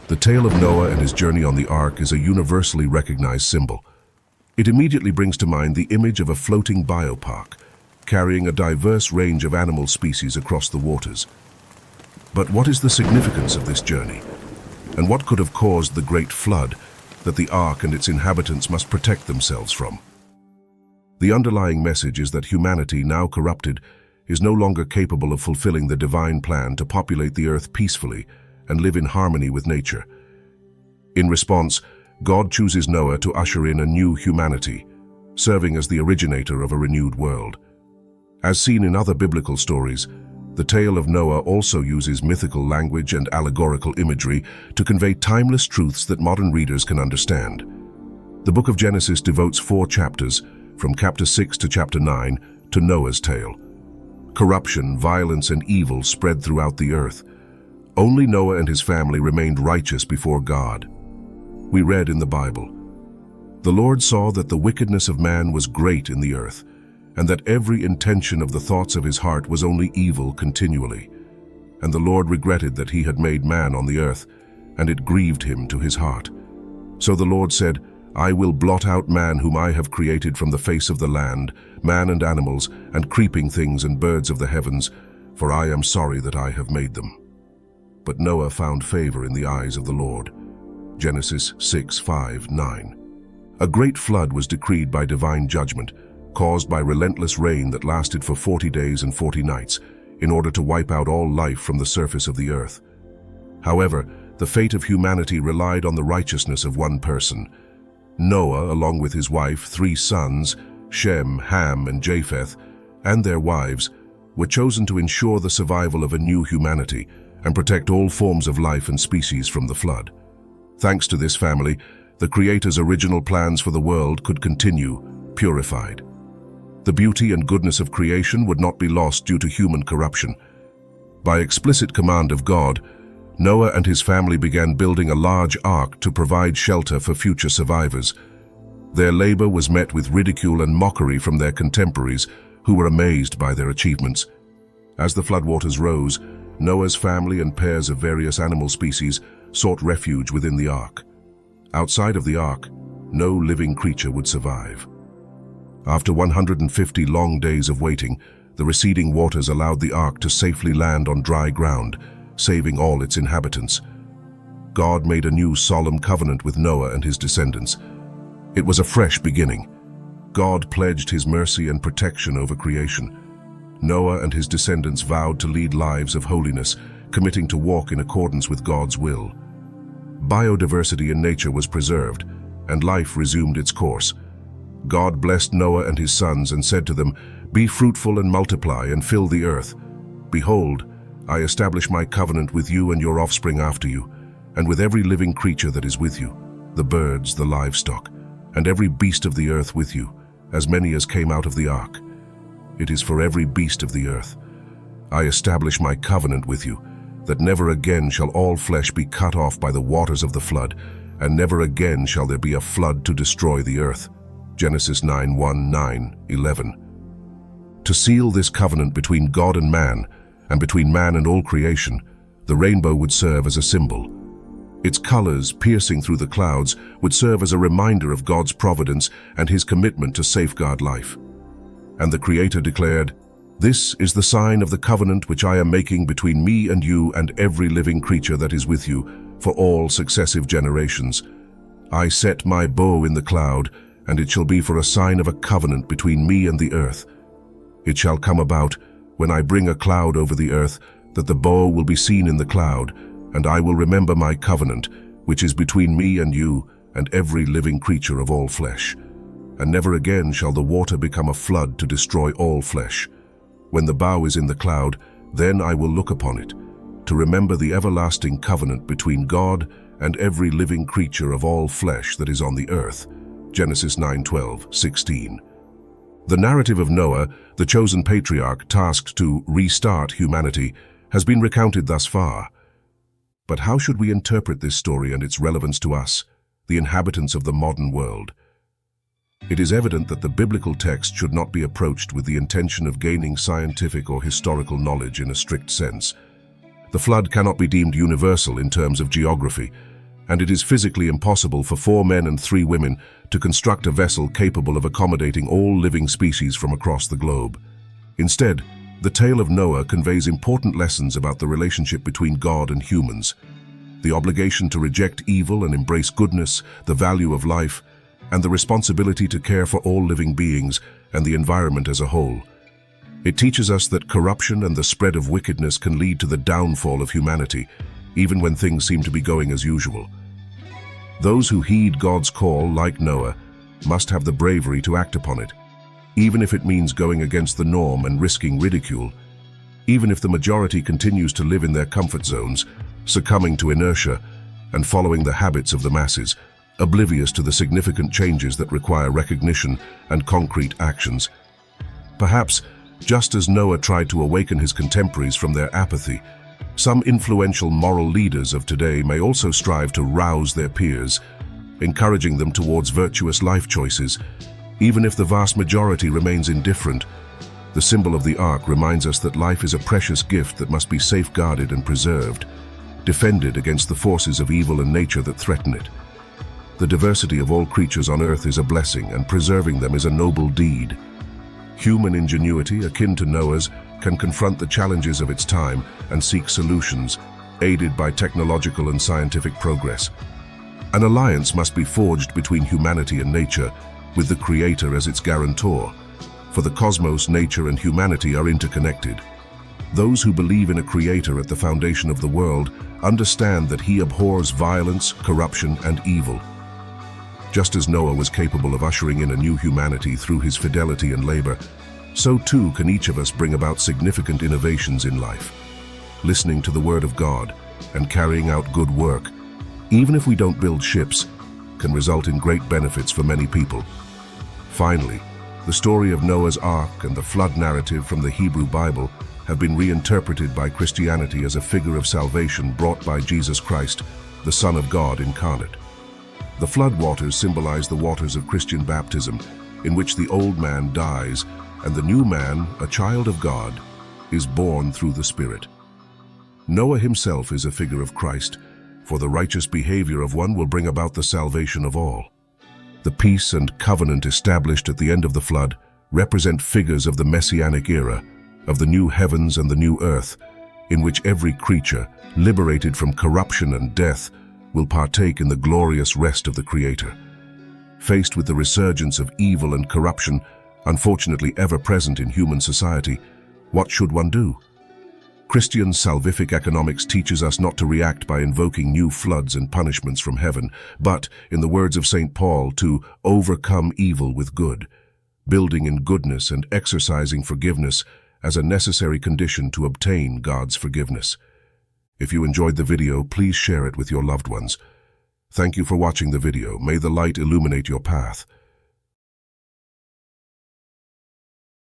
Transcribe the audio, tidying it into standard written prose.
The tale of Noah and his journey on the ark is a universally recognized symbol. It immediately brings to mind the image of a floating biopark, carrying a diverse range of animal species across the waters. But what is the significance of this journey? And what could have caused the great flood that the ark and its inhabitants must protect themselves from? The underlying message is that humanity, now corrupted, is no longer capable of fulfilling the divine plan to populate the earth peacefully and live in harmony with nature. In response, God chooses Noah to usher in a new humanity, serving as the originator of a renewed world. As seen in other biblical stories, the tale of Noah also uses mythical language and allegorical imagery to convey timeless truths that modern readers can understand. The book of Genesis devotes 4 chapters, from chapter 6 to chapter 9, to Noah's tale. Corruption, violence, and evil spread throughout the earth. Only Noah and his family remained righteous before God. We read in the Bible, "The Lord saw that the wickedness of man was great in the earth, and that every intention of the thoughts of his heart was only evil continually. And the Lord regretted that he had made man on the earth, and it grieved him to his heart. So the Lord said, I will blot out man whom I have created from the face of the land, man and animals, and creeping things and birds of the heavens, for I am sorry that I have made them." But Noah found favor in the eyes of the Lord. Genesis 6:5-9. A great flood was decreed by divine judgment, caused by relentless rain that lasted for 40 days and 40 nights, in order to wipe out all life from the surface of the earth. However, the fate of humanity relied on the righteousness of one person. Noah, along with his wife, 3 sons, Shem, Ham, and Japheth, and their wives, were chosen to ensure the survival of a new humanity and protect all forms of life and species from the flood. Thanks to this family, the Creator's original plans for the world could continue, purified. The beauty and goodness of creation would not be lost due to human corruption. By explicit command of God, Noah and his family began building a large ark to provide shelter for future survivors. Their labor was met with ridicule and mockery from their contemporaries, who were amazed by their achievements. As the floodwaters rose, Noah's family and pairs of various animal species sought refuge within the ark. Outside of the ark, no living creature would survive. After 150 long days of waiting, the receding waters allowed the ark to safely land on dry ground, saving all its inhabitants. God made a new solemn covenant with Noah and his descendants. It was a fresh beginning. God pledged his mercy and protection over creation. Noah and his descendants vowed to lead lives of holiness, committing to walk in accordance with God's will. Biodiversity in nature was preserved, and life resumed its course. God blessed Noah and his sons and said to them, "Be fruitful and multiply and fill the earth. Behold, I establish my covenant with you and your offspring after you, and with every living creature that is with you, the birds, the livestock, and every beast of the earth with you, as many as came out of the ark. It is for every beast of the earth. I establish my covenant with you, that never again shall all flesh be cut off by the waters of the flood, and never again shall there be a flood to destroy the earth." Genesis 9:1, 9, 11. To seal this covenant between God and between man and all creation, the rainbow would serve as a symbol. Its colors, piercing through the clouds, would serve as a reminder of God's providence and his commitment to safeguard life. And the Creator declared, "This is the sign of the covenant which I am making between me and you and every living creature that is with you for all successive generations. I set my bow in the cloud, and it shall be for a sign of a covenant between me and the earth. It shall come about, when I bring a cloud over the earth, that the bow will be seen in the cloud, and I will remember my covenant, which is between me and you and every living creature of all flesh. And never again shall the water become a flood to destroy all flesh. When the bow is in the cloud, then I will look upon it, to remember the everlasting covenant between God and every living creature of all flesh that is on the earth." Genesis 9:12-16. The narrative of Noah, the chosen patriarch tasked to restart humanity, has been recounted thus far. But how should we interpret this story and its relevance to us, the inhabitants of the modern world? It is evident that the biblical text should not be approached with the intention of gaining scientific or historical knowledge in a strict sense. The flood cannot be deemed universal in terms of geography, and it is physically impossible for 4 men and 3 women to construct a vessel capable of accommodating all living species from across the globe. Instead, the tale of Noah conveys important lessons about the relationship between God and humans, the obligation to reject evil and embrace goodness, the value of life, and the responsibility to care for all living beings and the environment as a whole. It teaches us that corruption and the spread of wickedness can lead to the downfall of humanity, even when things seem to be going as usual. Those who heed God's call, like Noah, must have the bravery to act upon it, even if it means going against the norm and risking ridicule, even if the majority continues to live in their comfort zones, succumbing to inertia and following the habits of the masses, oblivious to the significant changes that require recognition and concrete actions. Perhaps, just as Noah tried to awaken his contemporaries from their apathy, some influential moral leaders of today may also strive to rouse their peers, encouraging them towards virtuous life choices, even if the vast majority remains indifferent. The symbol of the ark reminds us that life is a precious gift that must be safeguarded and preserved, defended against the forces of evil and nature that threaten it. The diversity of all creatures on earth is a blessing, and preserving them is a noble deed. Human ingenuity, akin to Noah's, can confront the challenges of its time and seek solutions, aided by technological and scientific progress. An alliance must be forged between humanity and nature, with the Creator as its guarantor. For the cosmos, nature, and humanity are interconnected. Those who believe in a Creator at the foundation of the world understand that He abhors violence, corruption, and evil. Just as Noah was capable of ushering in a new humanity through his fidelity and labor, so too can each of us bring about significant innovations in life. Listening to the Word of God and carrying out good work, even if we don't build ships, can result in great benefits for many people. Finally, the story of Noah's Ark and the flood narrative from the Hebrew Bible have been reinterpreted by Christianity as a figure of salvation brought by Jesus Christ, the Son of God incarnate. The flood waters symbolize the waters of Christian baptism, in which the old man dies and the new man, a child of God, is born through the Spirit. Noah himself is a figure of Christ, for the righteous behavior of one will bring about the salvation of all. The peace and covenant established at the end of the flood represent figures of the Messianic era, of the new heavens and the new earth, in which every creature, liberated from corruption and death, will partake in the glorious rest of the Creator. Faced with the resurgence of evil and corruption, unfortunately ever present in human society, what should one do? Christian salvific economics teaches us not to react by invoking new floods and punishments from heaven, but, in the words of St. Paul, to overcome evil with good, building in goodness and exercising forgiveness as a necessary condition to obtain God's forgiveness. If you enjoyed the video, please share it with your loved ones. Thank you for watching the video. May the light illuminate your path.